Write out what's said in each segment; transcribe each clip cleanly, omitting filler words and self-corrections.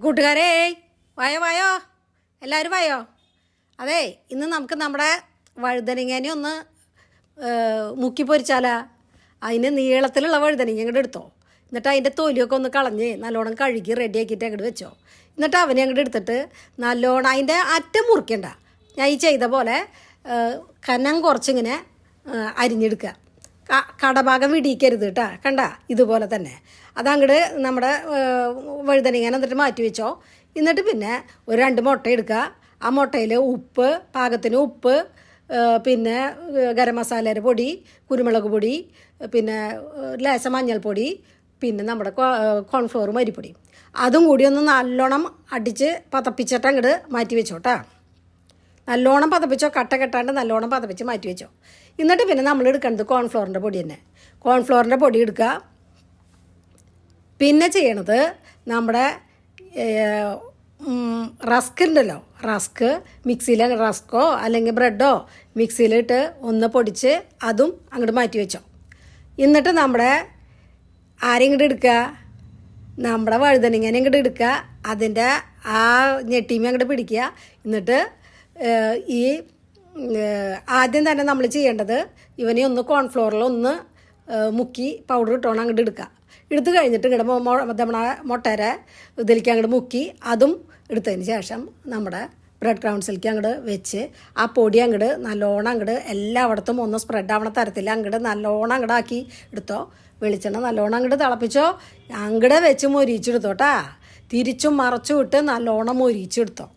കൂട്ടുകാരേ വായോ വായോ എല്ലാവരും വായോ. അതെ, ഇന്ന് നമുക്ക് നമ്മുടെ വഴുതനങ്ങേനെ ഒന്ന് മുക്കി പൊരിച്ചാലാ. അതിന് നീളത്തിലുള്ള വഴുതനങ്ങ അങ്ങോട്ട് എടുത്തോ. എന്നിട്ട് അതിൻ്റെ തൊലിയൊക്കെ ഒന്ന് കളഞ്ഞ് നല്ലോണം കഴുകി റെഡിയാക്കിയിട്ട് അങ്ങോട്ട് വെച്ചോ. എന്നിട്ട് അവനെ അങ്ങോട്ട് എടുത്തിട്ട് നല്ലോണം അതിൻ്റെ അറ്റം മുറിക്കണ്ട. ഞാൻ ഈ ചെയ്ത പോലെ കനം കുറച്ചിങ്ങനെ അരിഞ്ഞെടുക്കുക. കടഭാഗം വിടിയിക്കരുത് കേട്ടോ. കണ്ട ഇതുപോലെ തന്നെ അതങ്ങോട്ട് നമ്മുടെ വഴുതനങ്ങ എന്നിട്ട് മാറ്റി വെച്ചോ. എന്നിട്ട് പിന്നെ ഒരു 2 മുട്ട എടുക്കുക. ആ മുട്ടയിൽ ഉപ്പ്, പാകത്തിന് ഉപ്പ്, പിന്നെ ഗരം മസാലയുടെ പൊടി, കുരുമുളക് പൊടി, പിന്നെ ലേശം മഞ്ഞൾപ്പൊടി, പിന്നെ നമ്മുടെ കോൺഫ്ലോർ മരിപ്പൊടി, അതും കൂടി ഒന്ന് നല്ലോണം അടിച്ച് പതപ്പിച്ചിട്ട് അങ്ങോട്ട് മാറ്റി വെച്ചോട്ടാ. നല്ലോണം പതപ്പിച്ചോ, കട്ട കെട്ടാണ്ട് നല്ലോണം പതപ്പിച്ച് മാറ്റി വെച്ചോ. എന്നിട്ട് പിന്നെ നമ്മൾ എടുക്കേണ്ടത് കോൺഫ്ലോറിൻ്റെ പൊടി തന്നെ. കോൺഫ്ലോറിൻ്റെ പൊടി എടുക്കുക. പിന്നെ ചെയ്യണത് നമ്മുടെ റസ്ക് ഉണ്ടല്ലോ, റസ്ക് മിക്സിയിൽ, റസ്കോ അല്ലെങ്കിൽ ബ്രെഡോ മിക്സിയിലിട്ട് ഒന്ന് പൊടിച്ച് അതും അങ്ങോട്ട് മാറ്റി വെച്ചോ. എന്നിട്ട് നമ്മുടെ ആരെങ്കിലും എടുക്കുക, നമ്മുടെ വഴുതനങ്ങനെ ഇങ്ങോട്ട് എടുക്കുക. അതിൻ്റെ ആ ഞെട്ടീമ അങ്ങോട്ട് പിടിക്കുക. എന്നിട്ട് ഈ ആദ്യം തന്നെ നമ്മൾ ചെയ്യേണ്ടത് ഇവനെ ഒന്ന് കോൺഫ്ലോറിൽ ഒന്ന് മുക്കി പൗഡർ ഇട്ടോണം അങ്ങോട്ട് എടുക്കുക. എടുത്തു കഴിഞ്ഞിട്ട് ഇങ്ങോട്ട് നമ്മുടെ മുട്ടേരെ ഇതിലേക്ക് അങ്ങോട്ട് മുക്കി അതും എടുത്തതിന് ശേഷം നമ്മുടെ ബ്രെഡ് ക്രൗൺസിലേക്ക് അങ്ങോട്ട് വെച്ച് ആ പൊടി അങ്ങോട്ട് നല്ലോണം അങ്ങോട്ട് എല്ലായിടത്തും ഒന്ന് സ്പ്രെഡ് ആവണ തരത്തിൽ അങ്ങോട്ട് നല്ലോണം അങ്ങോട്ട് ആക്കി എടുത്തോ. വെളിച്ചെണ്ണ നല്ലോണം അങ്ങോട്ട് തിളപ്പിച്ചോ. അങ്ങോട്ട് വെച്ച് മൊരിച്ചെടുത്തോട്ടാ. തിരിച്ചും മറച്ചും ഇട്ട് നല്ലോണം മൊരിച്ചെടുത്തോ.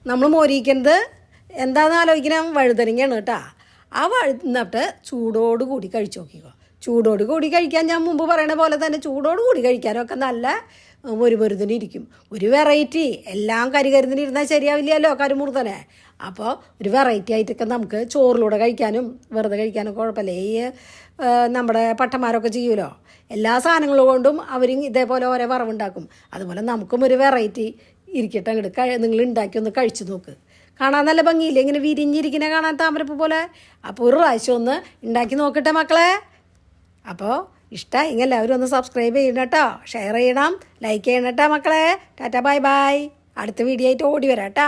നമ്മൾ മൊരിക്കുന്നത് എന്താണെന്ന് ആലോചിക്കണം, വഴുതനങ്ങയാണ് കേട്ടോ. ആ എന്നിട്ട് ചൂടോടുകൂടി കഴിച്ചു നോക്കിക്കോ. ചൂടോടുകൂടി കഴിക്കാൻ ഞാൻ മുമ്പ് പറയണ പോലെ തന്നെ ചൂടോടുകൂടി കഴിക്കാനൊക്കെ നല്ല മൊരുതിനിരിക്കും. ഒരു വെറൈറ്റി. എല്ലാം കരിയിരുന്നാൽ ശരിയാവില്ലല്ലോ കരുമുറുതനെ. അപ്പോൾ ഒരു വെറൈറ്റി ആയിട്ടൊക്കെ നമുക്ക് ചോറിലൂടെ കഴിക്കാനും വെറുതെ കഴിക്കാനും കുഴപ്പമില്ല. ഈ നമ്മുടെ പട്ടന്മാരൊക്കെ ചെയ്യുമല്ലോ, എല്ലാ സാധനങ്ങളും കൊണ്ടും അവരും ഇതേപോലെ ഓരോ വറവുണ്ടാക്കും. അതുപോലെ നമുക്കും ഒരു വെറൈറ്റി ഇരിക്കട്ടെ. അങ്ങോട്ട് നിങ്ങൾ ഉണ്ടാക്കി ഒന്ന് കഴിച്ചു നോക്ക്. കാണാൻ നല്ല ഭംഗിയില്ലേ, ഇങ്ങനെ വിരിഞ്ഞിരിക്കുന്ന കാണാൻ താമരപ്പ് പോലെ. അപ്പോൾ ഒരു പ്രാവശ്യം ഒന്ന് ഉണ്ടാക്കി നോക്കട്ടെ മക്കളെ. അപ്പോൾ ഇഷ്ടമായി എല്ലാവരും ഒന്ന് സബ്സ്ക്രൈബ് ചെയ്യണം കേട്ടോ, ഷെയർ ചെയ്യണം, ലൈക്ക് ചെയ്യണം കേട്ടോ മക്കളെ. Tata bye bye. അടുത്ത വീഡിയോ ആയിട്ട് ഓടി വരാം കേട്ടോ.